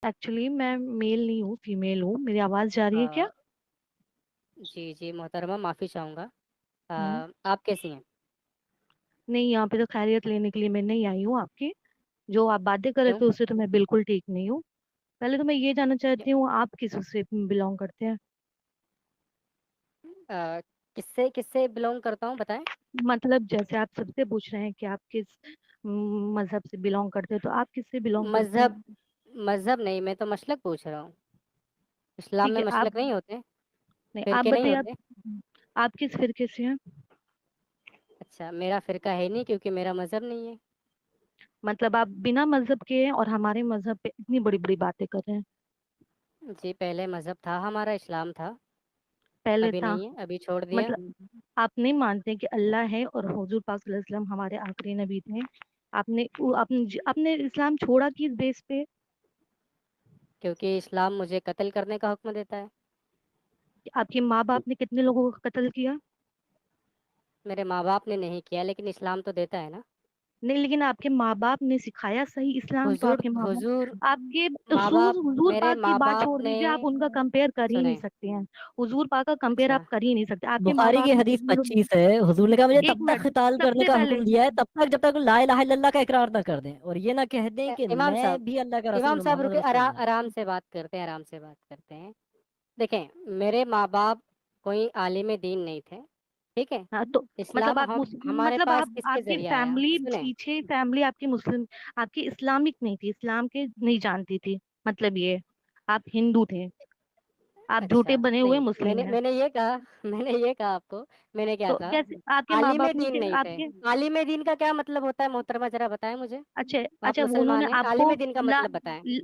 Actually मैं mail नहीं हूँ, फीमेल हूँ। मेरी आवाज़ जा रही है क्या? अ, जी, जी मोहतरमा माफ़ी चाहूँगा। हम्म। आप कैसी हैं? नहीं, यहाँ पे तो खैरियत लेने के लिए मैं नहीं आई हूँ आपकी। जो आप बातें कर रहे क्यों? थे उससे तो मैं बिल्कुल ठीक नहीं हूँ। पहले तो मैं ये जानना क्यों? चाहती हूँ, आप किस उससे बिलोंग करते हैं? अ, किससे किससे बिलॉन्ग करता हूँ बताएँ? मतलब जैसे आप सबसे पूछ रहे हैं कि आप किस मजहब से बिलोंग करते हैं, तो आप किससे बिलोंग करते मज़हब हैं? मज़हब नहीं, मैं तो मसलक पूछ रहा हूँ। इस्लाम ठीक में है, आप मसलक नहीं होते? नहीं, आप फ़िरके नहीं बताइए, होते? आप किस फिरके से हैं? अच्छा, मेरा फ़िरका है नहीं क्योंकि मेरा मज़हब नहीं है। मतलब आप बिना मजहब के हैं और हमारे मजहब पे इतनी बड़ी बड़ी बातें कर रहे हैं। जी, पहले मज़हब था हमारा इस्लाम था, पहले अभी था? नहीं है, अभी छोड़ दिया। मतलब आप नहीं मानते कि अल्लाह है और हुजूर पाक सल्लल्लाहु अलैहि वसल्लम हमारे आखिरी नबी थे? आपने इस्लाम छोड़ा किस बेस पे? क्योंकि इस्लाम मुझे कत्ल करने का हुक्म देता है। आपके माँ बाप ने कितने लोगों को कत्ल किया? मेरे माँ-बाप ने नहीं किया लेकिन इस्लाम तो देता है ना। नहीं, लेकिन आपके माँ बाप ने सिखाया सही इस्लाम तो हुज़ूर आपके माँ बाप। हुज़ूर आपके माँ-बाप हुजूर मेरे पाक की बात माँ-बाप छोड़ ने दीजिए, आप उनका कंपेयर कर ही नहीं सुने, सकते हैं। हुजूर पाक का कंपेयर अच्छा, आप कर ही नहीं सकते। आपके माँ बुखारी बाप की ने हदीस कितने लोग? 25 है। हुजूर ने कहा मुझे एक तब तक मिनट, खिताल करने सबसे का पहले हुक्म दिया है, तब तक जब तक वो ला इलाहा इल्लल्लाह का इकरार ना कर दें और ये ना कह दें कि इमाम मैं साहब भी अल्लाह का इमाम रसूल हूं, साहब मोहम्मद रुकिए, रसूलुल्लाह। आराम से बात करते हैं, आराम से बात करते हैं। देखें, मेरे माँ-बाप कोई आलिम दीन नहीं थे, ठीक है? हाँ, तो मतलब इस्लाम हम हमारे मतलब पास आप, किसके आपकी ज़रिए आया? फैमिली सुने, पीछे, फैमिली आपकी मुस्लिम, आपकी इस्लामिक नहीं थी, इस्लाम के नहीं जानती थी, मतलब ये आप हिंदू थे, आप झूठे अच्छा, बने हुए नहीं, मुस्लिम मैंने हैं। मैंने ये कहा मैंने ये कहा आपको, मैंने क्या तो कहा? कैसे आपके माँ आलिम बाप ने दीन फिर नहीं थे। आपके? आलिम दीन का क्या मतलब होता है मोहतरमा ज़रा बताएँ मुझे? अच्छा, आप अच्छा, वो उन्होंने मुसलमान हैं, आपको आलिम दीन का ला मतलब बताएँ। ल-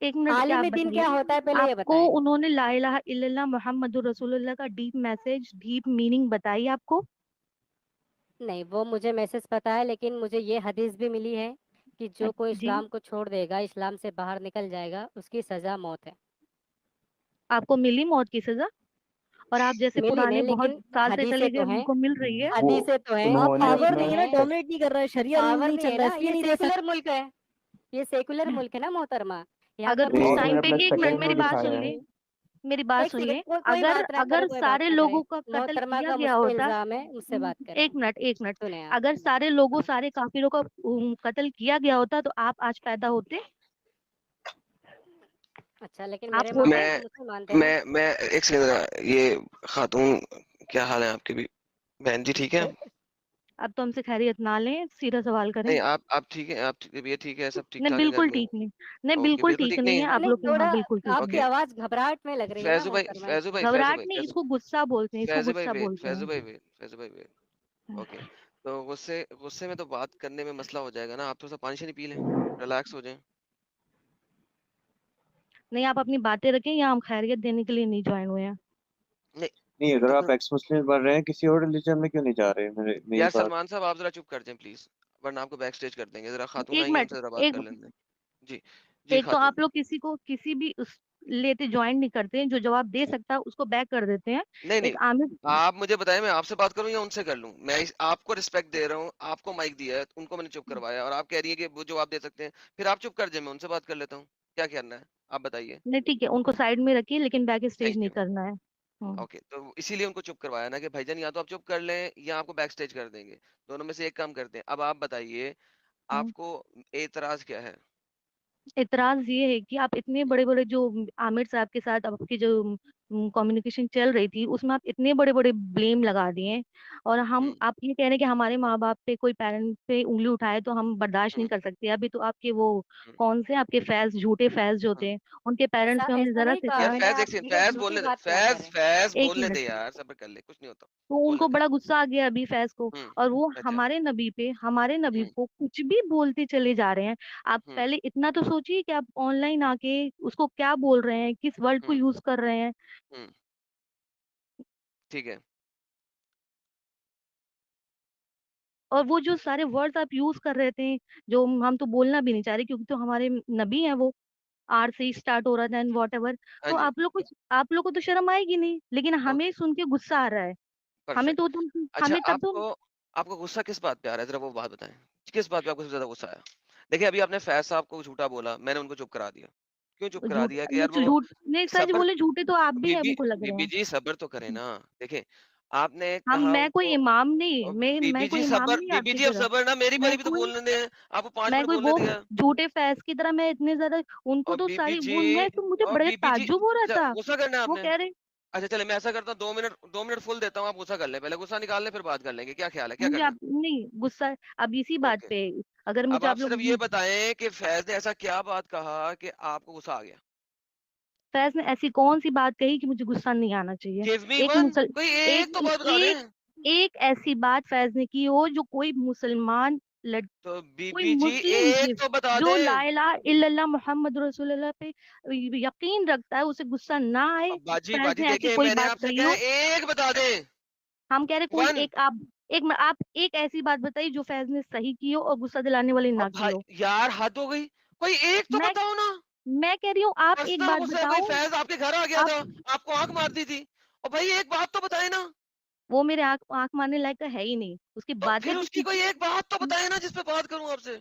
एक मिनट, क्या आप आलिम दीन बताइए। क्या होता है पहले ये आपको बताएँ? उन्होंने ला इलाहा इल्लल्लाह मुहम्मदुर रसूलुल्लाह का डीप मैसेज, डीप मीनिंग बताई आपको? नहीं, वो मुझे मैसेज पता है लेकिन मुझे ये हदीस भी मिली है कि जो कोई जी, इस्लाम को छोड़ देगा, इस्लाम से बाहर निकल जाएगा, उसकी सज़ा मौत है। आपको मिली मौत की सजा? और आप जैसे मिली पुराने नहीं बहुत लेकिन साल से हदीसें चले गए तो हैं, उनको मिल रही है? वो हदीसें तो हैं, वहाँ उन्होंने पावर अपना नहीं है हदीसें ना, हैं। डोमिनेट नहीं कर रहा है, शरिया रूल पावर नहीं नहीं चल है रहा है, ना, इसलिए ये नहीं दे सकता। सेकुलर मुल्क है, ये सेकुलर मुल्क है ना मोहतरमा। यहाँ अगर पर उस नहीं, कौन उन्होंने टाइम पे, अपना एक मिनट सेकंड मेरी रूल बात दिखाया सुनिए, है। मेरी बात एक सेकंड सुनिए। कोई अगर बात ना अगर करो, कोई बात सारे ना करे। लोगों का कत्ल मोहतरमा किया का गया मुझ पे होता, इल्ज़ाम है, मुझसे बात करें। एक मिनट, एक मिनट, सुने आप। अगर सारे लोगों, हाँ, सारे काफिरों का कत्ल किया गया होता तो आप आज पैदा होते? अच्छा लेकिन आप मेरे होते? माँ-बाप तो मैं मुसलमान थे ना। मैं एक सेकंड जरा, ये खातून, क्या हाल है आपके भी? बहन जी ठीक है? ए अब तो हमसे खैरियत ना लें, सीधा सवाल करें। नहीं, आप ठीक है? आप तबीयत ठीक है? सब नहीं, ठीक-ठाक है घर बिल्कुल में? ठीक नहीं। नहीं, ओके, बिल्कुल बिल्कुल ठीक ठीक नहीं नहीं है, है? आप नहीं लोग के थोड़ा यहाँ बिल्कुल ठीक आपकी नहीं। ओके। आवाज़ घबराहट में लग रही है ना मोहतरमा इसलिए। घबराहट नहीं, इसको गुस्सा बोलते हैं, इसको गुस्सा बोलते हैं। फैज़ू भाई वेट। ओके, तो गुस्से गुस्से में तो बात करने में मसला हो जाएगा ना, आप थोड़ा-सा पानी-शानी पी लें, रिलैक्स हो जाएँ। नहीं, आप अपनी बातें रखें, यहाँ हम खैरियत देने के लिए नहीं ज्वाइन हुए हैं। नहीं, नहीं, अगर तो आप फिर एक्स मुस्लिम बन रहे हैं किसी और रिलीजन में क्यों नहीं जा रहे? मेरी यार बात। सलमान साहब आप ज़रा चुप कर जाएँ प्लीज़, वरना आपको बैक स्टेज कर देंगे। ज़रा खातून एक आई हैं, मिनट, उनसे ज़रा बात एक कर लेने दें। जी, जी एक तो खातून। आप लोग किसी को किसी भी उस लेते ज्वाइन नहीं करते हैं, जो जवाब दे सकता है उसको बैक कर देते हैं। नहीं, नहीं, एक आमिर, आप मुझे बताएँ मैं आपसे बात करूँ या उनसे कर लूँ? मैं इस आपको रिस्पेक्ट दे रहा हूँ, आपको माइक दिया है, उनको मैंने चुप करवाया और आप कह रही हैं कि वो जवाब दे सकते हैं। फिर आप चुप कर जाइए, मैं उनसे बात कर लेता हूँ। क्या करना है? आप बताइए। नहीं ठीक है, उनको साइड में रखिए, लेकिन बैक स्टेज थैंक नहीं यू। करना है। ओके, तो इसीलिए उनको चुप करवाया ना कि भाईजान या तो आप चुप कर लें या आपको बैक स्टेज कर देंगे। दोनों में से एक काम करते हैं। अब आप बताइए, हम्म। आपको एतराज़ क्या है? इतराज ये है कि आप इतने हुँ, बड़े बड़े जो आमिर साहब के साथ आपकी जो कम्युनिकेशन चल रही थी, उसमें आप इतने बड़े बड़े ब्लेम लगा दिए। और हम, हुँ, आप ये कह रहे हैं कि हमारे माँ बाप पे कोई पेरेंट पे उंगली उठाए तो हम बर्दाश्त नहीं हुँ, कर सकते। अभी तो आपके वो हुँ, कौन से आपके फैज, झूठे फैज जो हुँ। थे, उनके पेरेंट्स ऐसा पे हमने ऐसा जरा नहीं से कहा यार मैंने, इतना, फैज़ एक आप सेकंड, ये फैज़ झूठी बोलने दे, बात क्या कर फैज़ रहे हैं? फैज़ एक बोलने मिनट। दे यार, सब्र कर ले, कुछ नहीं होता। तो बोलने उनको दे। बड़ा गुस्सा आ गया अभी फैज को, हुँ, और वो अच्छा। हमारे नबी हुँ, को कुछ भी बोलते चले जा रहे हैं। आप हुँ, पहले इतना तो सोचिए कि आप ऑनलाइन आके उसको क्या बोल रहे हैं, किस वर्ड को हुँ, यूज कर रहे हैं। हुँ, ठीक है। और वो जो सारे वर्ड्स आप यूज कर रहे थे, जो हम तो बोलना भी नहीं चाह रहे क्योंकि तो हमारे नबी हैं वो, आर से ही स्टार्ट हो रहा था एंड वॉट एवर। हाँ तो जी, आप लोग को तो शर्म आएगी नहीं, लेकिन हमें ओके, सुन के गुस्सा आ रहा है। हमें परफेक्ट। तो अच्छा, हमें तब तो आपको आपको गुस्सा किस बात पे आ रहा है? ज़रा वो बात बताएँ। किस बात पे आपको सबसे ज़्यादा गुस्सा आया? देखिए, अभी आपने फैज़ साहब को झूठा बोला, मैंने उनको चुप करा दिया। क्यों चुप करा झूठ दिया कि नहीं यार वो झूठ नहीं, सच सब्र बोले झूठे तो आप भी है, बीबी हमको लग रहे बीबी हैं। जी सब्र तो करें ना। देखें आपने हम कहा मैं कोई उनको इमाम नहीं, मैं बीबी कोई जी इमाम सब्र नहीं बीबी आपकी जी अब तरह। सब्र ना मेरी मैं बारी भी तो कोई बोलने दें। आपको 5 मैं मिनट कोई बोलने वो दिया। झूठे फैज की तरह मैं इतने ज्यादा, उनको और तो बीबी सारी जी वो, मैं तो मुझे और बड़े बीबी जी ताज्जुब हो रहा अच्छा था। गुस्सा करना है वो आपने। कह रहे अच्छा चले मैं ऐसा करता हूँ 2 मिनट फुल देता हूँ। आप गुस्सा कर लें, पहले गुस्सा निकाल लें फिर बात कर लेंगे। क्या ख्याल है, क्या मुझे करना आप नहीं गुस्सा, अब इसी है? बात ओके। पे अगर अब मुझे आप आप लोग सिर्फ ये बताएं कि फैज ने ऐसा क्या बात कहा कि आपको गुस्सा आ गया। फैज ने ऐसी कौन सी बात कही कि मुझे गुस्सा नहीं आना चाहिए? गिव मी एक वन, मुसल कोई एक एक तो बात बता एक दें। एक ऐसी बात फैज ने की हो जो कोई मुसलमान तो कोई बीबी जी मुस्लिम एक तो बता जो दे। ला इलाहा इल्लल्लाह मोहम्मद रसूलुल्लाह पे यकीन रखता है, उसे गुस्सा ना आए। अब बाजी फैज बाजी ने ऐसी देखें कोई मैंने बात आपसे कही कहा हो? एक बता दे। हम कह रहे कोई वन। एक, आप एक ऐसी बात बताइए जो फैज ने सही की हो और गुस्सा दिलाने वाली ना अब की भाई हो। यार हद हो गई। कोई एक तो मैं बताओ ना। मैं कह रही हूँ आप एक पर्सनल बात गुस्सा है, कोई बताओ। फैज आपके घर आ गया आप था, आपको आंख मार दी थी। और भाई एक बात तो बताए ना। वो मेरे आंख आंख मारने लायक का है ही नहीं, उसकी तो बातें फिर तो उसकी कोई एक बात तो बताए ना जिस पे बात करूं आपसे।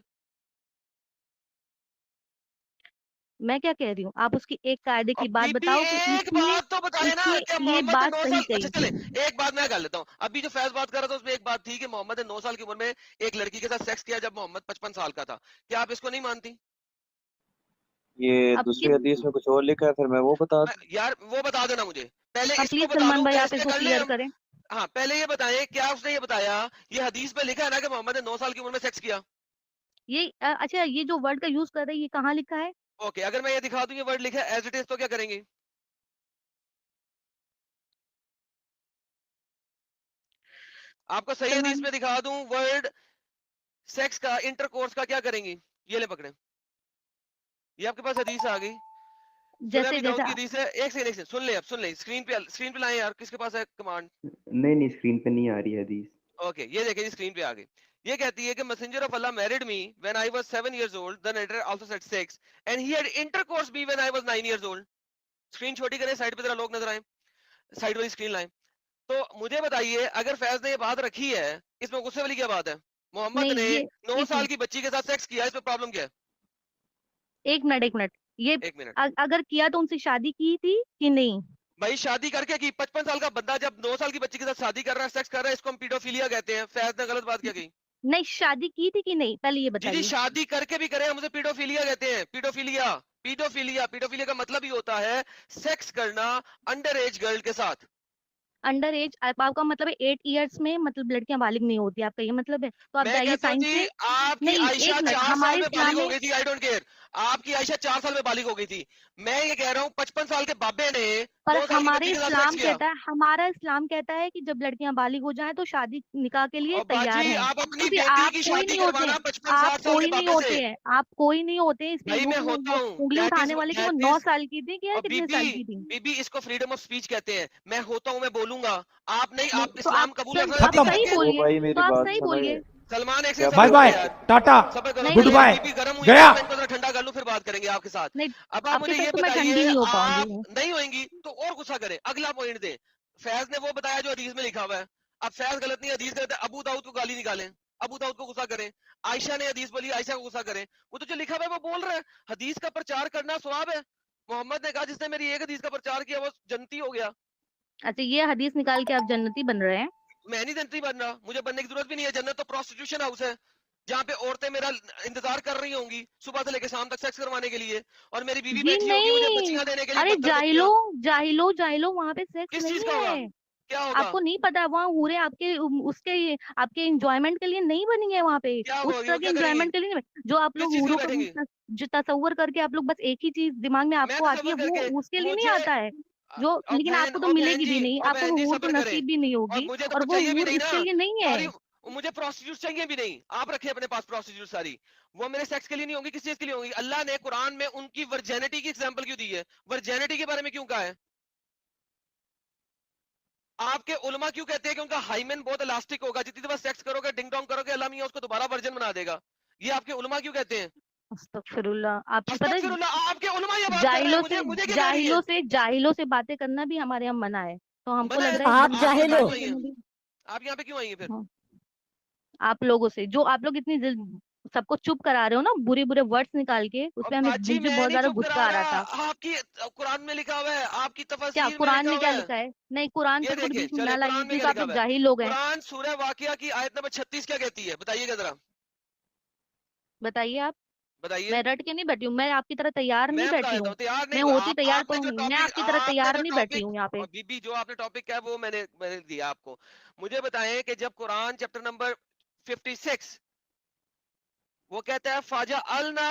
मैं क्या कह रही हूँ, आप उसकी एक कायदे की अब बात बीबी बताओ कि एक इसने बात तो बताए ना। इसने क्या ये मोहम्मद ने बात 9 सही साल अच्छा कही। चले एक बात मैं कर लेता हूँ। अभी जो फैज बात कर रहा था उसमें एक बात थी कि मोहम्मद ने 9 साल की उम्र में एक लड़की के साथ सेक्स किया जब मोहम्मद 55 साल का था। क्या आप इसको नहीं मानती? ये अब ये दूसरी हदीस में कुछ और लिखा है, फिर मैं वो बता दूं। यार वो बता देना मुझे। पहले हाँ इसको प्लीज बता सलमान दूं भाई फिर आप इस पे इसको कर ले क्लियर हम। करें। हाँ पहले ये बताएं क्या उसने ये बताया। ये हदीस पे लिखा है ना कि मोहम्मद ने 9 साल की उम्र में सेक्स किया। ये अच्छा, ये जो वर्ड का यूज कर रहे हैं ये कहाँ लिखा है? ओके अगर मैं ये दिखा दूं ये वर्ड लिखा है एज इट इज तो क्या करेंगे? आपको सही हदीस सलमान में दिखा दूं वर्ड सेक्स का इंटरकोर्स का क्या करेंगे? ये ले पकड़े। ये आपके पास हदीस आ गई। सुने जैसे अभी जैसे दाऊद की हदीस है। एक सेकंड सुन ले। अब सुन ले स्क्रीन पे लाएं यार। किसके पास है कमांड? नहीं नहीं स्क्रीन पे नहीं आ रही है हदीस। ओके ये देखिए स्क्रीन पे आ गई। ये कहती है कि messenger of Allah married me when I was 7 years old, the narrator also said 6 and he had intercourse me when I was 9 years old। Screen छोटी करें साइड पे जरा लोग नजर आए। साइड वाली स्क्रीन लाएं। तो मुझे बताइए अगर फैज ने ये बात रखी है इसमें गुस्से वाली क्या बात है? मोहम्मद नहीं ने ये 9 एक साल मिनट की बच्ची के साथ सेक्स किया, इसमें प्रॉब्लम क्या है? एक मिनट ये एक मिनट। अगर किया तो उनसे शादी की थी कि नहीं? भाई शादी करके की 55 साल का बंदा जब 9 साल की बच्ची के साथ शादी कर रहा है, सेक्स कर रहा है, इसको हम पीडोफिलिया कहते हैं। फैज ने गलत बात क्या कही? नहीं शादी की थी कि नहीं, पहले ये जी जी बताइए। शादी करके भी करे हम उसे पीडोफिलिया कहते हैं। पीडोफिलिया पीडोफिलिया पीडोफिलिया का मतलब ही होता है सेक्स करना अंडर एज गर्ल के साथ। अंडर एज आपका मतलब है 8 इयर्स में मतलब लड़कियां बालिग नहीं होती, आपका ये मतलब है? तो आप मैं जाइए कहता हूँ साइंस जी से। आपकी नहीं आयशा एक मिनट, 4 साल हमारे में बालिग इस्लाम हो में गई थी। I don't care. आपकी आयशा 4 साल में बालिग हो गई थी। मैं ये कह रहा हूँ 55 साल के बाबे ने पर 9 साल की बच्ची के साथ सेक्स किया। हमारा इस्लाम कहता है कि जब लड़कियां बालिग हो जाएं तो शादी निकाह के लिए और तैयार बाजी हैं। आप तो अपनी फिर बेटी आप की कोई शादी नहीं होते हैं, करवाना 55-60 साल के बाबे से। आप कोई नहीं होते हैं इस पे भाई मैं वो होता हूँ। उंगली उठाने वाले कि वो 9 साल की थी या और कितने बीबी साल की थी। बीबी इसको फ्रीडम ऑफ स्पीच कहते हैं। मैं होता हूँ मैं बोलूंगा। आप नहीं नहीं आप तो इस्लाम कबूल आप रखना खत्म। सही करके। ओ बोलिए, भाई तो मेरी आप बात सही सुनो। बोलिए। सलमान एक क्या से बाय सबर बोल करो बाय रहे यार। हैं? टाटा सबर करो नहीं गुड मेरी बाय बीबी गर्म हुई गया। है मैं इनको जरा ठंडा कर लूं फिर बात करेंगे आपके साथ। नहीं अब आप आपके मुझे साथ ये तो मैं ठंडी बताइए नहीं हो आप पाऊंगी। नहीं होंगी तो और गुस्सा करें। अगला पॉइंट दे। फैज ने वो बताया जो हदीस में लिखा हुआ है। अब फैज गलत नहीं हदीस गलत है। अबू दाऊद को गाली निकालें, अबू दाऊद को गुस्सा करें। आयशा ने हदीस बोली आयशा को गुस्सा करें। वो तो जो लिखा हुआ है वो बोल रहा है। हदीस का प्रचार करना सवाब है। मोहम्मद ने कहा जिसने मेरी एक हदीस का प्रचार किया वो जन्नती हो गया। अच्छा ये हदीस निकाल के आप जन्नती बन रहे हैं? मैं नहीं जन्नती बन रहा, मुझे बनने की जरूरत भी नहीं है। जन्नत तो प्रोस्टिट्यूशन हाउस है जहाँ पे औरतें मेरा इंतजार कर रही होंगी सुबह से लेकर शाम तक सेक्स करवाने के लिए। और मेरी बीवी जी बैठी होगी मुझे नहीं, बच्चियां देने के लिए अरे बदतर जाहिलो बच्चियां। जाहिलो जाहिलो, वहां पे सेक्स किस चीज नहीं का होगा? है। क्या होगा? आपको नहीं पता, वहाँ हूरे आपके उसके आपके एंजॉयमेंट के लिए नहीं बनी है वहां पे। क्या उस होगी? तरह वो के क्या करेंगी? एंजॉयमेंट के लिए नहीं बनी। जो आप किस लोग चीज के लिए हूरों बैठेंगी? का जो तसव्वुर करके आप लोग बस एक ही चीज दिमाग में मैं आपको आती है, तसव्वुर वो करके उसके लिए नहीं मुझे आता है। जो लेकिन आपको तो मिलेगी भी नहीं, और आपको बहन वो जी हूर तो सब्र करें। नसीब भी नहीं और होगी। मुझे और तो वो चाहिए भी हूर नहीं ना इसके लिए नहीं है। सारी। मुझे प्रोस्टिट्यूट चाहिए भी नहीं। आप रखें अपने पास प्रोस्टिट्यूट सारी। वो मेरे सेक्स के लिए नहीं होंगी, किस चीज के लिए होंगी? अल्लाह ने कुरान में उनकी वर्जेनिटी की एग्जांपल क्यों दी है? वर्जेनिटी के बारे में क्यों कहा है? आपके उलमा क्यों कहते हैं कि उनका हाइमेन बहुत इलास्टिक होगा, जितनी दफा सेक्स करोगे डिंग डोंग करोगे अल्लाह मियां उसको दोबारा वर्जन बना देगा? ये आपके उलमा क्यों कहते हैं? अस्तगफिरुल्लाह, आपकी पता है अस्तगफिरुल्लाह आपके उलमा ये बात कर रहे हैं। मुझे क्या कहनी है? जाहिलों से बातें करना भी हमारे यहाँ मना है, तो हमको मना लग है रहा तो है आप जिनसे आप यहाँ जाहिल पे हो। क्यों बातें आई हैं? करना भी। आप यहाँ पे क्यों आई हैं फिर? हाँ, आप लोगों से जो आप लोग इतनी सबको चुप करा रहे हो ना बुरे बुरे वर्ड्स निकाल के, और उसमें हमें बाजी मुझे मैं बहुत नहीं ज्यादा चुप गुस्सा करा आ रहा रहा, था। आपकी कुरान में लिखा हुआ है, आपकी क्या तफसीर में कुरान लिखा में हुआ क्या है। लिखा है? नहीं, कुरान ये पे तो देखिए बीच में चले ना लाइए कुरान में प्लीज, क्या आप लिखा लोग हुआ है। जाहिल लोग हैं। कुरान सूरह वाकिया की आयत नंबर 36 क्या कहती है, बताइएगा जरा, बताइए आप। बताइए। मैं रट के नहीं बैठी हूँ, मैं आपकी तरह तैयार नहीं मैं बता बैठी देता हूँ। हूँ, तैयार मैं नहीं होती आप, तैयार आपने तो जो मैं टॉपिक, आपकी तरह आपने तैयार जो नहीं बैठी टॉपिक, हूँ यहाँ पे। और बीबी जो आपने टॉपिक क्या है वो मैंने दिया आपको। मुझे बताएं कि जब कुरान चैप्टर नंबर 56 वो कहता है फाजा अलना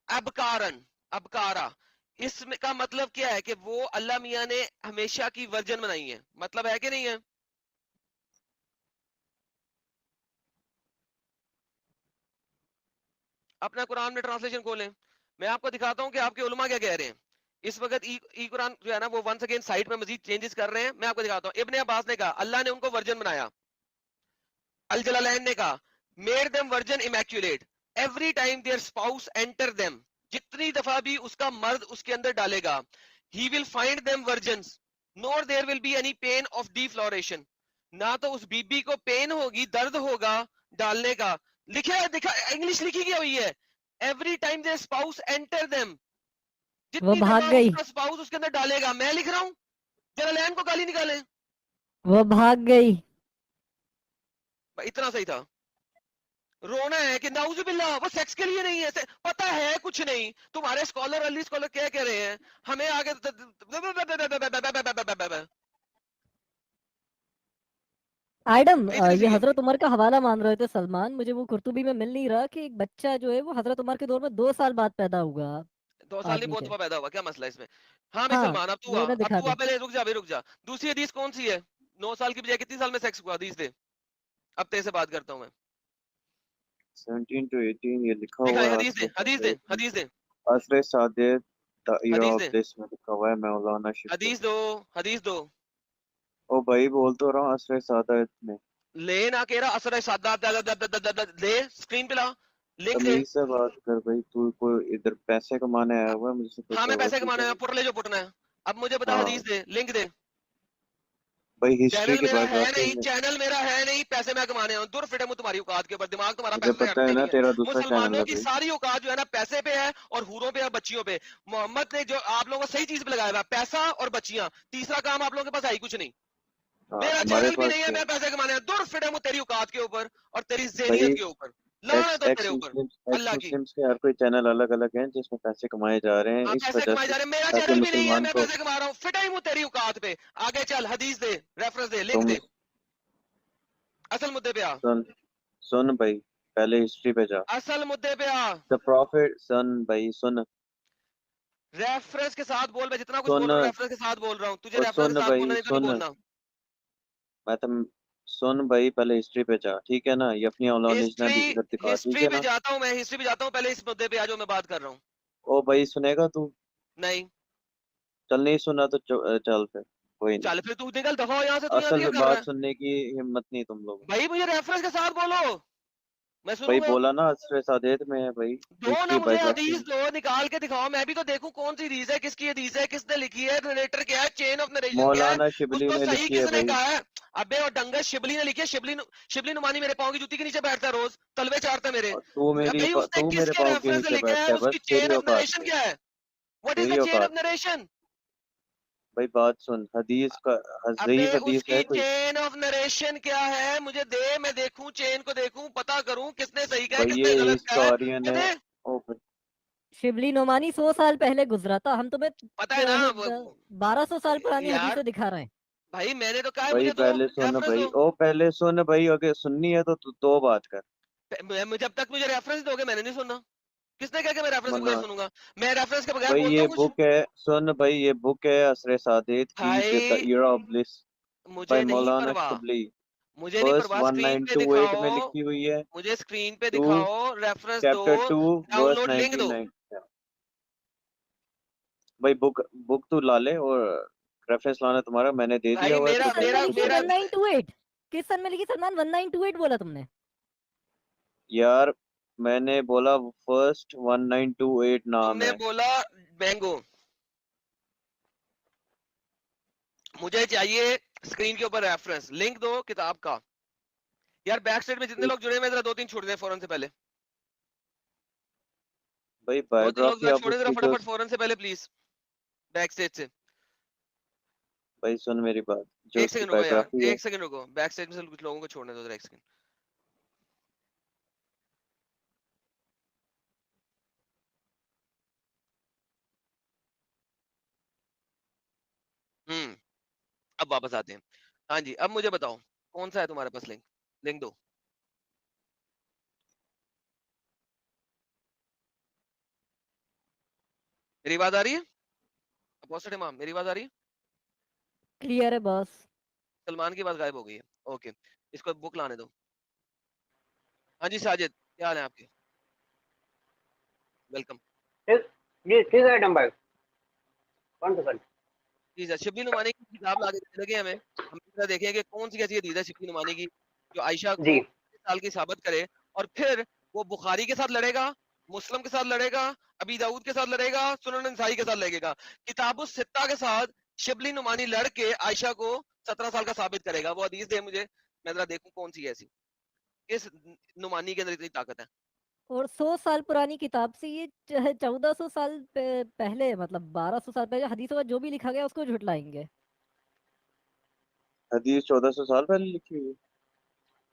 अबकारन, अबकारा, इसमें का मतलब क्या है कि वो अल्लाह मियां ने हमेशा की वर्जन बनाई है, मतलब है कि नहीं है? अपना कुरान में ट्रांसलेशन खोलें, मैं आपको दिखाता हूं कि आपके उलमा क्या कह रहे हैं। इस वक्त ई कुरान जो है ना वो वंस अगेन साइट में मजीद चेंजेस कर रहे हैं, मैं आपको दिखाता हूं। इब्ने अब्बास ने कहा अल्लाह ने उनको वर्जन बनाया, अल जलालैन ने कहा made them virgin immaculate every time their spouse enter them, जितनी दफा भी उसका मर्द उसके अंदर डालेगा, he will find them virgins nor there will be any pain of defloration, ना तो उस बीबी को पेन होगी, दर्द होगा डालने का। लिखा है, दिखा, इंग्लिश लिखी गई हुई है, every time their spouse enter them, वो जितनी भाग दफा गई, उसका स्पाउस उसके अंदर डालेगा। मैं लिख रहा हूं, जरा लैन को गाली निकालें। वो भाग गई। इतना सही था। रोना है कि नाउजुबिल्लाह वो सेक्स के लिए नहीं है, पता है कुछ नहीं। तुम्हारे स्कॉलर अली स्कॉलर क्या कह रहे हैं हमें आगे आइडम, इतनी सी ये गेम थी। हजरत उमर का हवाला मान रहे थे सलमान, मुझे वो कुर्तुबी में मिल नहीं रहा कि एक बच्चा जो है वो हजरत उमर के दौर में 2 साल बाद पैदा हुआ 2 साल नहीं, आदमी बहुत के। दफा पैदा हुआ, क्या मसला है इसमें? हाँ भाई हाँ, सलमान, अब तू आ, वो ना अब दिखा तू आ, दे। पहले रुक जा भाई, रुक जा। दूसरी हदीस कौन सी है? 9 साल की बजाय कितनी साल में सेक्स हुआ? हदीस दे, अब तेरे से बात करता हूँ मैं। 17 to 18 ये लिखा दिखा हुआ है हदीस दे, असर हदीस दे, सादेत में। हदीस दे, असर सादेत द ईरा हदीस ऑफ दे, ब्लिस में लिखा हुआ है मौलाना शिबली। हदीस दो, हदीस दो। ओ भाई बोल तो रहा हूँ असर सादेत में। ले ना कह रहा असर सादा दे, स्क्रीन पे ला, लिंक दे। तमीज से बात कर भाई, तू कोई इधर पैसे कमाने आया हुआ है, मुझसे कोई हाँ मैं पैसे तवज्जो कमाने नहीं। हैं, पुट ले जो पुटना है। अब मुझे बता, हाँ हदीस दे, लिंक दे। भाई, हिस्ट्री चैनल की मेरा है बायोग्राफी नहीं, में चैनल मेरा है नहीं, पैसे मैं कमाने हूँ, दूर फिटे मुँह तुम्हारी औकात के ऊपर, दिमाग तुम्हारा मुझे पैसे से पता हटता है ही ना, नहीं है। तेरा दूसरा चैनल मुसलमानों है की भाई। सारी औकात जो है ना पैसे पे है, और हूरों पे और बच्चियों पे। मोहम्मद ने जो आप लोगों को सही चीज पे लगाया हुआ है, पैसा और बच्चियां, तीसरा काम आप लोगों के पास है ही कुछ नहीं। हाँ मेरा हमारे चैनल भी पास नहीं है, क्या मैं है पैसे कमाने हैं, दूर फिटे मुँह तेरी औकात के ऊपर और तेरी भाई? ज़हनियत के ऊपर, लानत हो तेरे ऊपर, एक्स अल्लाह की। मुस्लिम्स के हर कोई चैनल अलग अलग हैं जिसमें पैसे कमाए जा रहे हैं हाँ इस पैसे वजह कमाए से, जा रहे हैं, मेरा ताकि चैनल भी नहीं है, मुसलमान मैं को पैसे कमा रहा हूँ, फिटा ही मुँह तेरी औकात पे। आगे चल, हदीस दे, रेफरेंस दे, लिंक तुम दे, असल मुद्दे पे आ, सुन सुन भाई, पहले हिस्ट्री पे जा। असल मुद्दे पे आ। द प्रॉफिट, सुन भाई सुन। रेफरेंस के साथ बोल, मैं जितना कुछ बोल सुन रहा हूँ रेफरेंस के साथ बोल रहा हूँ, तुझे और रेफरेंस सुन के साथ बोलना भाई नहीं तो नहीं सुन, बोलना। मैं तुम सुन भाई, पहले हिस्ट्री पे जा, ठीक है ना? ये अपनी औलानिश ना हिस्ट्री, इधर दिखा, ठीक हिस्ट्री है पे ना? जाता हूँ मैं, हिस्ट्री पे जाता हूँ, पहले इस मुद्दे पे आ जो मैं बात कर रहा हूँ। ओ भाई सुनेगा तू? नहीं, चल नहीं सुना तो चल फिर, कोई नहीं। चल फिर तू निकल, दफा हो यहाँ से, तू यहाँ से असल क्या कर रहा बात है? सुनने की हिम्मत नहीं तुम लोगों में। भाई मुझे रेफरेंस के साथ बोलो, मैं भाई सुनूंगा। बोला ना, असर सादेत में है भाई, दो ना हिस्ट्री मुझे बायोग्राफी हदीस, में। दो निकाल के दिखाओ, मैं भी तो देखूं कौन सी हदीस है, किसकी हदीस है, किसने लिखी है, नरेटर क्या है, चेन ऑफ नरेशन क्या है, मौलाना शिबली उसको ने सही लिखी है किसने भाई। कहा है? अबे और डंगर, शिबली ने लिखी है, शिबली नुमानी मेरे पाँव की जूती के नीचे बैठता है रोज, तलवे चाटता है मेरे। और भाई भाई उसने तू मेरे किसके पाँव के रेफरेंस से नीचे लिखा है, बैठता है, उसकी बस चेन तेरी ऑफ औकात नरेशन पे, क्या है? व्हाट इज तेरी द चेन औकात ऑफ पे। नरेशन? भाई बात सुन, हदीस का अबे ज़ईफ हदीस उसकी है कोई? चेन ऑफ नरेशन क्या है, मुझे दे, मैं देखूं, चेन को देखूं, पता करूं किसने सही कहा है, भाई किसने ये गलत कहा है, हिस्टोरियन ये है। दे। ओ भाई, शिबली नोमानी 100 साल पहले गुजरा था, हम तुम्हें पता है ना 1200 साल पुरानी हदीसें यार, दिखा रहे हैं। भाई मैंने तो कहा है, भाई मुझे दो पहले सुन रेफरेंस भाई, दो। ओ पहले सुन भाई, अगर सुननी है तो दो बात कर। जब तक मुझे रेफरेंस दोगे मैंने नहीं सुनना। किसने कहा कि मैं रेफरेंस के बगैर मना सुनूंगा? मैं रेफरेंस के बगैर भाई, बोलता ये हूँ कुछ? बुक है, सुन भाई, ये बुक है असर सादेत की, द भाई ईरा ऑफ ब्लिस, बाय मुझे नहीं मौलाना परवाह, शिबली। मुझे नहीं वर्स परवाह, स्क्रीन पे 1928 दिखाओ, में लिखी हुई है। मुझे स्क्रीन पे टू दिखाओ, रेफरेंस दो, चैप्टर 2 वर्स डाउनलोड लिंक दो। 1990। भाई बुक बुक तू ला ले, और रेफरेंस लाना तुम्हारा, मैंने दे दिया भाई हुआ है किस मेरा सन में प्रोफेसर मेरा को लिखी है मेरा पढ़ने के लिए। 1928? किस सन में लिखी सलमान? 1928 बोला तुमने? यार मैंने बोला फर्स्ट 1928 नाम तुमने है। बोला बैंगो, मुझे चाहिए स्क्रीन के ऊपर रेफरेंस लिंक दो किताब का। यार बैक साइड में जितने लोग जुड़े हैं, मैं जरा 2-3 छोड़ दें फौरन से पहले। भाई बहुत ही लोग बायोग्राफी आप छोड़े जरा उसकी जो फटाफट फौरन से पहले प्लीज, बैक स्टेज से। भाई सुन मेरी बात, जो एक उसकी सेकंड रुको यार, बायोग्राफी है। एक सेकंड रुको, बैक स्टेज में से कुछ लोगों को छोड़ने दो जरा, एक सेकंड। अब वापस आते हैं। हाँ जी, अब मुझे बताओ कौन सा है तुम्हारे पास लिंक, लिंक दो। मेरी बात आ रही है अपोजिट इमाम, मेरी बात आ रही है? क्लियर है बॉस। सलमान की बात गायब हो गई है, ओके, इसको बुक लाने दो। हाँ जी साजिद, क्या हाल है आपके? वेलकम। किस आइटम पर कौन सा सर? जी सर, शिबली नुमानी की किताब लाके देने लगे हमें, हम जरा देखें कि कौन सी ऐसी हदीस है शिबली नुमानी की जो आयशा को जी 30 साल की साबित करे, और फिर वो बुखारी के साथ लड़ेगा, मुस्लिम के साथ लड़ेगा, अबी दाऊद के साथ लड़ेगा, सुनन नसाई के साथ लड़ेगा, किताबुस सित्ता के साथ शिबली नुमानी लड़ के आयशा को 17 साल का साबित करेगा। वो हदीस दे मुझे, मैं जरा देखूं कौन सी है ऐसी, किस नुमानी के अंदर इतनी ताकत है। और 100 साल पुरानी किताब से ये 1400 साल पहले, मतलब 1200 साल पहले हदीसों में जो भी लिखा गया उसको झुटलाएंगे। हदीस 1400 साल पहले लिखी हुई है।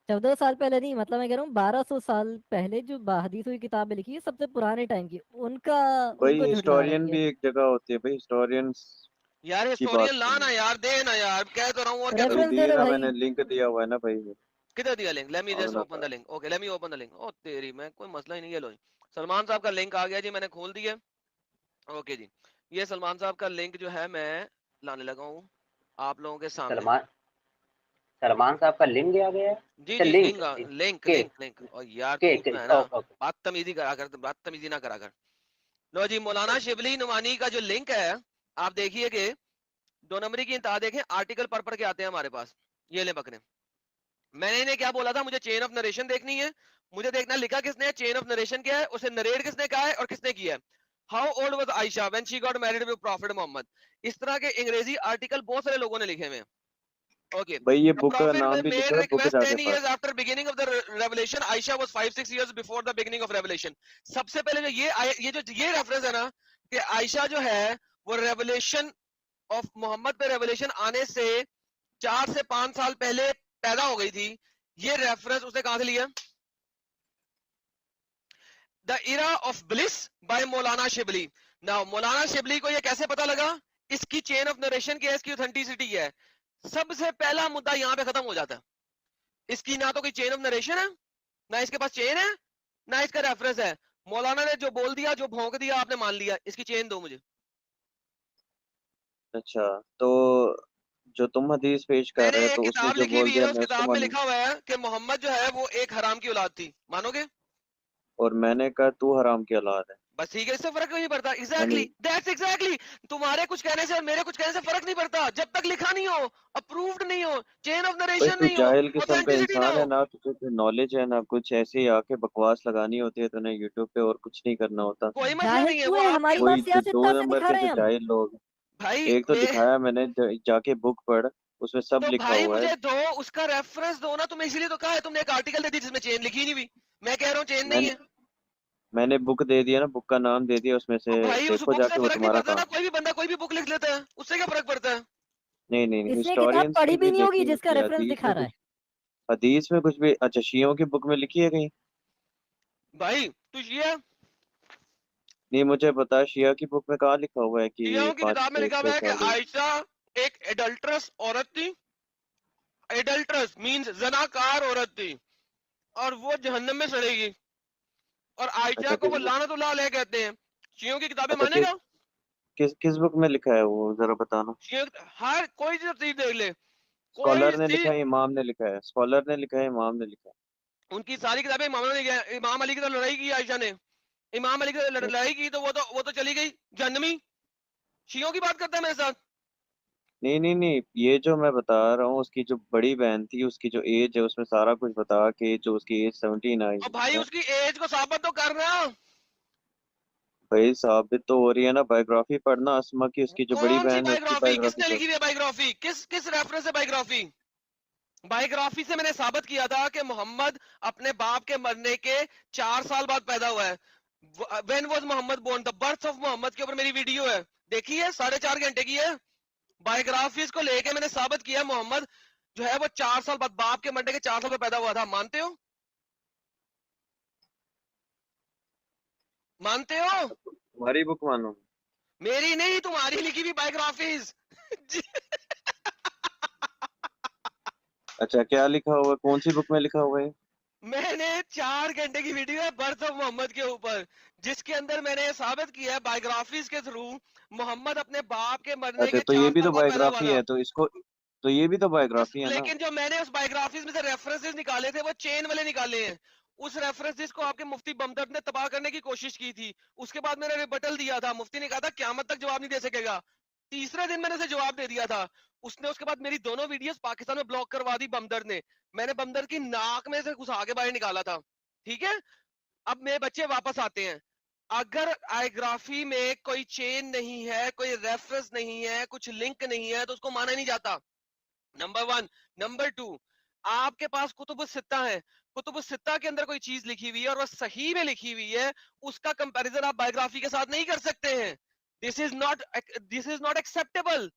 14 साल पहले नहीं, मतलब मैं कह रहा हूँ 1200 साल पहले जो हदीसों की किताबें लिखी है सबसे पुराने टाइम की, उनका भाई उनको झुटला रहे हैं हिस्टोरियन ये। भी एक जगह होती है भाई, हिस्टोरियंस यार की बात हिस्टोरियन ला सुनो। ना यार, दे ना यार, कह तो रहा हूँ और क्या भाई करूँ। रेफरेंस दे दिए रहे ना, भाई। मैंने लिंक दिया हुआ है ना भाई। किधर दिया लिंक? लेट मी जस्ट पागल ओपन आता the link, okay let me open the link. ओ तेरी, मैं कोई मसला ही नहीं है। लो जी, सलमान साहब का लिंक आ गया जी, मैंने खोल दिया। ओके जी, ये सलमान साहब का लिंक जो है मैं लाने लगा हूँ आप लोगों के सामने। सलमान सलमान साहब का लिंक दिया गया है। जी अच्छा जी, लिंक लिंक लिंक के लिंक लिंक। और यार के तू के जो है ना, ओके ओके बदतमीजी करा कर, बदतमीजी ना करा कर। लो जी, मौलाना शिबली नुमानी का जो लिंक है, आप देखिए कि 2 नंबरी की इंतहा देखें, आर्टिकल पढ़ के आते हैं हमारे पास। ये ले पकड़े, मैंने इन्हें क्या बोला था, मुझे चेन ऑफ नरेशन देखनी है, मुझे देखना लिखा किसने है, चेन ऑफ नरेशन क्या है, उसे नरेट किसने कहा है और किसने किया है। How old was Aisha when she got married with prophet Mohammed. इस तरह के अंग्रेजी आर्टिकल बहुत सारे लोगों ने लिखे हुए हैं। ओके, भाई ये the बुक का prophet नाम भी made लिखो है, बुक request जाके 10 पढ़। years after beginning of the revelation. Aisha was 5-6 years before the beginning of revelation. सबसे पहले जो ये रेफरेंस है ना कि आयशा जो है वो रेवलेशन ऑफ मोहम्मद पे रेवलेशन आने से 4 से 5 साल पहले पैदा हो गई थी, ये रेफरेंस उसने कहां से लिया? The era of bliss by Maulana Shibli. Now मौलाना शिबली को ये कैसे पता लगा? इसकी चेन ऑफ नरेशन क्या है, इसकी ऑथेंटिसिटी है। सबसे पहला मुद्दा यहां पे खत्म हो जाता है, इसकी ना तो कोई चेन ऑफ नरेशन है, ना इसके पास चेन है, ना इसका रेफरेंस है। मौलाना ने जो बोल दिया, जो भौंक दिया, आपने मान लिया। इसकी चेन दो मुझे। अच्छा, तो जो तुम हदीस पेश कर मैंने रहे हो एक तो उसने किताब जो लिखी बोल हुई है, दिया उस मैं उसको किताब में मानूं, लिखा हुआ है कि मोहम्मद जो है वो एक हराम की औलाद थी, मानोगे? और मैंने कहा तू हराम की औलाद है। बस ठीक है, इससे फर्क नहीं पड़ता। यानी एग्जैक्टली, दैट्स एग्जैक्टली। तुम्हारे कुछ कहने से और मेरे कुछ कहने से फर्क नहीं पड़ता, जब तक लिखा नहीं हो, अप्रूव्ड नहीं हो, चेन ऑफ भाई नरेशन तू नहीं हो, जाहिल किस्म का ऑथेंटिसिटी ना इंसान है हो। ना, तुझे कोई नॉलेज है ना कुछ, ऐसे ही आके बकवास लगानी होती है तूने यूट्यूब पे, और कुछ नहीं करना होता। कोई मसला जाहिल नहीं है, क्यों वो है, हमारी आपकी। बात वही जो दो सियासतदान से नंबर दिखा के रहे जो हैं हम। जाहिल लोग हैं। भाई एक तो मैं, दिखाया मैंने, जाके बुक पढ़, उसमें सब तो लिखा भाई हुआ है। मुझे दो, उसका रेफरेंस दो ना। तुम्हें इसीलिए तो कहा है, तुमने एक आर्टिकल दे दी जिसमें चेन लिखी नहीं हुई। मैं कह रहा हूँ चेन नहीं मैंने है। मैंने बुक दे दिया ना, बुक का नाम दे दिया, उसमें तो से भाई उस देखो बुक से जाके, वो फर्क नहीं तुम्हारा पड़ता ना, काम। कोई भी बंदा कोई भी बुक लिख लेता है, उससे क्या फर्क पड़ता है? नहीं नहीं नहीं, इसने किताब हिस्टोरियंस पढ़ी की भी भी नहीं होगी लिखी जिसका होती है रेफरेंस हदीस दिखा में रहा है। कुछ, हदीस में कुछ भी। अच्छा, शियों की बुक में लिखी है कहीं? भाई तू शिया, नहीं मुझे पता, शिया की बुक में कहाँ लिखा हुआ है कि शियाओं की 5 किताब में से लिखा हुआ 6 है कि साल हुई? आयशा एक एडल्ट्रस औरत थी। एडल्ट्रस मींस जनाकार औरत थी, और वो जहन्नम में सड़ेगी, और आयशा अच्छा को किस वो बुक? लानतुल्लाह कहते हैं। शियों की किताबें अच्छा मानेगा? किस बुक में लिखा है वो, जरा बताना। शियों हर कोई चीज देख ले, कोई स्कॉलर ने सी, लिखा है, इमाम ने लिखा है, स्कॉलर ने लिखा है, इमाम ने लिखा उनकी सारी किताबें इमाम ने लिखी है। इमाम अली की तो लड़ाई की आयशा ने, इमाम अली की है। लड़ाई की, तो वो तो चली गई जहन्नमी। शियों की बात करता है मेरे साथ। नहीं नहीं नहीं, ये जो मैं बता रहा हूँ, उसकी जो बड़ी बहन थी, उसकी जो एज है उसमें सारा कुछ बता के, जो उसकी एज 17 आई और हुई भाई है। उसकी एज को साबित तो कर रहा। भाई साबित तो हो रही है ना, बायोग्राफी पढ़ना अस्मा की, उसकी जो बड़ी कौन सी बहन है उसकी बायोग्राफी, बायोग्राफी किसने पढ़। लिखी हुई है बायोग्राफी? किस किस रेफरेंस से बायोग्राफी? बायोग्राफी से मैंने साबित किया था कि मोहम्मद अपने बाप के मरने के 4 साल बाद पैदा हुआ है। When was Mohammed born, the birth of Mohammed के ऊपर मेरी वीडियो है, देखिए 4.5 घंटे की है। बायोग्राफीज को लेके मैंने साबित किया मोहम्मद जो है वो 4 साल बाद, बाप के मरने के 4 साल बाद पैदा हुआ था। मानते हो? मानते हो? तुम्हारी बुक मानो। मेरी नहीं, तुम्हारी लिखी हुई बायोग्राफीज। अच्छा, क्या लिखा हुआ है? कौन सी बुक में लिखा हुआ है? मैंने 4 घंटे की वीडियो है बर्थ ऑफ मोहम्मद के ऊपर, जिसके अंदर मैंने साबित किया है बायोग्राफीज के थ्रू मोहम्मद अपने बाप के मरने अच्छा, के तो ये 4 भी साल तो बाद पैदा हुआ बायोग्राफी था। है, तो इसको, तो ये भी तो बायोग्राफी है ना। लेकिन जो मैंने उस बायोग्राफीज में से रेफरेंसेस निकाले थे वो चेन वाले निकाले हैं। उस रेफरेंसेस को आपके मुफ्ती बमदर्द ने तबाह करने की कोशिश की थी, उसके बाद मैंने रिबटल दिया था। मुफ्ती ने कहा था क़यामत तक जवाब नहीं दे सकेगा। तीसरे दिन मैंने उसे जवाब दे दिया था। उसने उसके बाद मेरी दोनों वीडियोस पाकिस्तान में ब्लॉक करवा दी बमदर्द ने। मैंने बमदर्द की नाक में से घुसा के बाहर निकाला था। ठीक है, अब मेरे बच्चे वापस आते हैं। अगर बायोग्राफी में कोई चेन नहीं है, कोई रेफरेंस नहीं है, कुछ लिंक नहीं है, तो उसको माना नहीं जाता। नंबर 1। नंबर 2, आपके पास कुतुब सित्ता है, कुतुब सित्ता के अंदर कोई चीज लिखी हुई है और वह सही में लिखी हुई है, उसका कंपैरिजन आप बायोग्राफी के साथ नहीं कर सकते हैं। This is not acceptable.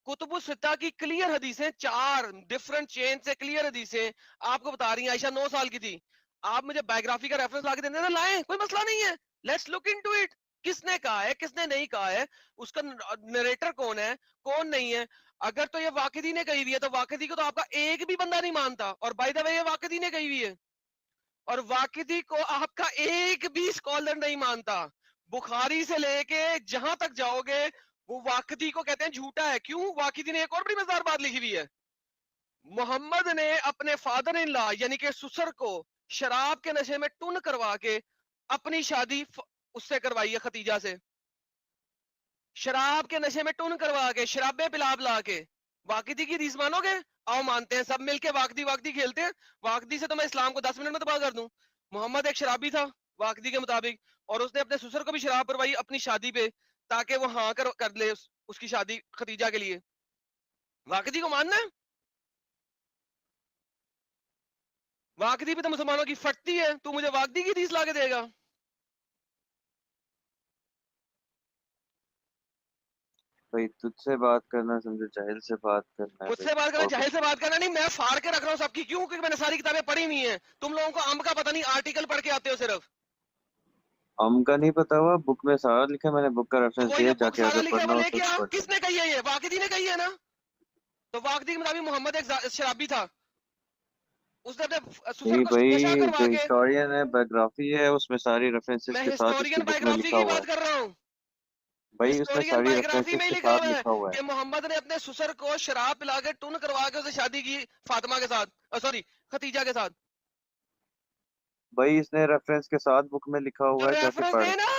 कुतुब सित्ता की क्लियर हदीसें, 4 डिफरेंट चेन से क्लियर हदीसें आपको बता रही हैं। आयशा 9 साल की थी। आप मुझे बायोग्राफी का रेफरेंस ला के देने ना, लाएं, कोई मसला नहीं है। Let's look into it. किसने कहा है, किसने नहीं कहा है, उसका नरेटर कौन है, कौन नहीं है। अगर तो ये वाकिदी ने कही हुई है, तो वाकिदी को तो आपका एक भी बंदा नहीं मानता। और बाय द वे ये वाकिदी ने कही हुई है, और वाकिदी को आपका एक भी स्कॉलर नहीं मानता। बुखारी से लेके जहां तक जाओगे वो वाकिदी को कहते हैं झूठा है। क्यों? वाकिदी ने एक और बड़ी मजेदार बात लिखी हुई है। मोहम्मद ने अपने फादर इन लॉ यानी कि ससुर को शराब के नशे में टुन करवा के अपनी शादी उससे करवाई है, खतीजा से। शराब के नशे में टुन करवा के, शराबे पिला पिला के। वाकिदी की हदीस मानोगे? आओ मानते हैं, सब मिलके वाकदी वाकदी खेलते हैं। वाकदी से तो मैं इस्लाम को 10 मिनट में तबाह कर दूं। मोहम्मद एक शराबी था वाकदी के मुताबिक, और उसने अपने ससुर को भी शराब परवाई अपनी शादी पे, ताकि वो हाँ कर ले उसकी शादी खतीजा के लिए। वाकदी को मानना है? वाकदी भी तो मुसलमानों की फटती है, तू मुझे वाकदी की हदीस लाके देगा? भाई तुझसे बात करना समझो जाहिल से बात करना है भाई, मुझसे बात करना, और जाहिल कुछ से बात करना नहीं। मैं फाड़ के रख रहा हूँ सबकी। क्यों? क्योंकि मैंने सारी किताबें पढ़ी हुई हैं। तुम लोगों को अंब का पता नहीं, आर्टिकल पढ़ के आते हो सिर्फ। हम का नहीं पता हुआ। बुक में सारा लिखा है, मैंने बुक का तो रेफरेंस वो दिया, ये बुक जाके सारा अगर लिखा है पढ़ना वो हो तो लेके आ। पढ़ लो। किसने कही है ये? वाकिदी ने कही है ना। तो वाकिदी के मुताबिक मोहम्मद एक शराबी था, उसने अपने ससुर नहीं को नशा भाई, करवा जो के। हिस्टोरियन है, बायोग्राफी है, उसमें सारी रेफरेंसेस मैं के साथ उसकी हिस्टोरियन बुक में बायोग्राफी लिखा की हुआ है। बात कर रहा हूँ। भाई उसमें हिस्टोरियन सारी बायोग्राफी रेफरेंसेस में ही के लिखा साथ हुआ है लिखा हुआ है। कि मोहम्मद ने अपने ससुर को शराब पिला के टुन करवा के उसे शादी की फातिमा के साथ, सॉरी खतीजा के साथ। भाई इसने रेफरेंस के साथ बुक में लिखा तो हुआ है, जाके रेफरेंस पढ़। दे ना।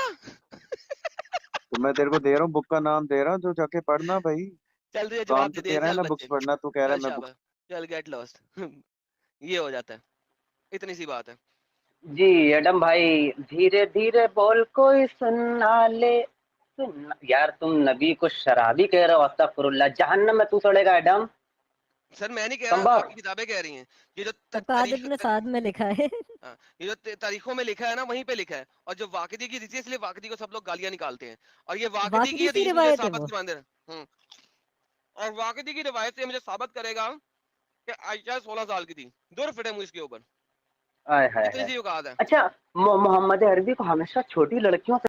तो मैं तेरे को दे रहा हूँ, बुक का नाम दे रहा हूँ, जो जाके पढ़ना भाई। चल तुझे काम जवाब तो दे दिया, तेरा है चल ना बुक्स बच्चे, पढ़ना, तू कह रहा चल है मैं बुक्स। शाबाश, चल गेट लॉस्ट। ये हो जाता है, इतनी सी बात है। जी एडम भाई, धीरे धीरे बोल, कोई सुनना ले। यार तुम नबी को शराबी कह रहे हो, अस्तगफुरुल्लाह, जहन्नम में तू सड़ेगा एडम। सर मैं नहीं कह रहा, संभव। आपकी किताबें कह रही हैं। ये जो फरकाद इब्न साद में लिखा है। हाँ, ये जो तारीखों में लिखा है ना, वहीं पे लिखा है। और जो वाकदी की हदीस है, इसलिए वाकदी को सब लोग गालियां निकालते हैं। और ये वाकदी की वाकदी सी हदीस मुझे रिवायत है साबित वो। करवा दे। और वाकदी की रिवायत से मुझे साबित करेगा कि आयशा 16 साल की थी। दूर फिटे मुझ इसके ऊपर, आय हाय इतनी हाय। सी औकात है। अच्छा, मोहम्मद अरबी को हमेशा छोटी लड़कियों से